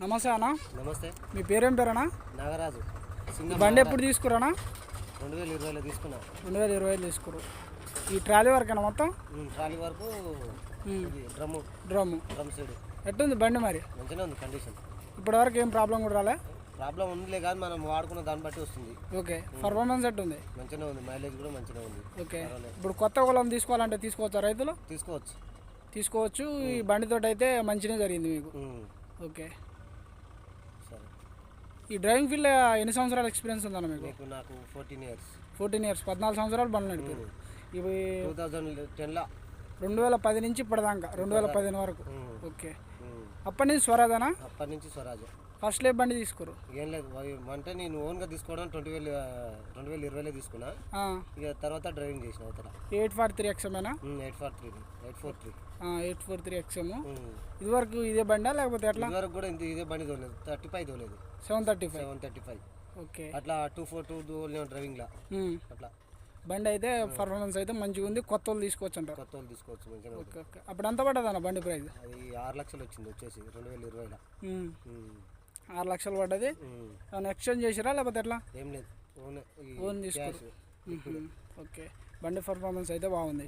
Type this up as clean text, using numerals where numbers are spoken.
నమస్తే అన్న. నమస్తే. మీ పేరేం పేరన్నా? నాగరాజు. బండి ఎప్పుడు తీసుకురానా? 2020లో తీసుకున్నా. 2020 తీసుకురు. ఈ ట్రాలీ వరకేనా మొత్తం? ట్రాలీ వరకు డ్రమ్ సైడ్. ఎట్టుంది బండి మరి? మంచిగా ఉంది కండిషన్. ఇప్పటివరకు ఏం ప్రాబ్లం కూడా రాలే? ప్రాబ్లం ఉందిలే కానీ మనం వాడుకున్న దాన్ని బట్టి వస్తుంది. ఓకే. పర్ఫార్మెన్స్ ఎట్టుంది? మంచిగా ఉంది. మైలేజ్ కూడా మంచిగా ఉంది. ఓకే. ఇప్పుడు కొత్త కులం తీసుకోవాలంటే తీసుకోవచ్చా రైతులు? తీసుకోవచ్చు. ఈ బండితో అయితే మంచిగా జరిగింది మీకు. ఓకే. సరే. ఈ డ్రైవింగ్ ఫీల్డ్ ఎన్ని సంవత్సరాల ఎక్స్పీరియన్స్ ఉందన్న మీకు? నాకు 14 years. 14 సంవత్సరాలు బండ్లు నడిపారు. ఇవి 2010 నుంచి ఇప్పటిదాకా 2015 వరకు. ఓకే. అప్పటి నుంచి స్వరాజనా? అప్పటి నుంచి స్వరాజ్. ఫస్ట్ లే బండి తీసుకోరు? ఏం లేదు అంటే నేను ఓన్గా తీసుకోవడం 2020లో తీసుకున్నా. ఇక తర్వాత డ్రైవింగ్ చేసిన అవతల 843 XM-ఏనా? 843 XM. ఇదివరకు ఇదే బండా లేకపోతే ఎట్లా? ఇదివరకు కూడా ఇదే బండి తోలేదు. 35 తోలేదు. 735. ఓకే. అట్లా 242 తోలిన డ్రైవింగ్లా అట్లా. బండి అయితే పర్ఫార్మెన్స్ అయితే మంచిగా ఉంది. కొత్త వాళ్ళు తీసుకోవచ్చు అంటారు? కొత్త వాళ్ళు తీసుకోవచ్చు మంచిగా. ఓకే. ఓకే. అప్పుడు ఎంత పడ్డది అన్న బండి ప్రైస్? అది 6 లక్షలు వచ్చింది. వచ్చేసి 2020లో 6 లక్షలు పడ్డది. ఎక్స్చేంజ్ చేసిరా లేకపోతే ఎట్లా? ఏం లేదు, ఓన్ తీసుకోరు. ఓకే. బండి పర్ఫార్మెన్స్ అయితే బాగుంది.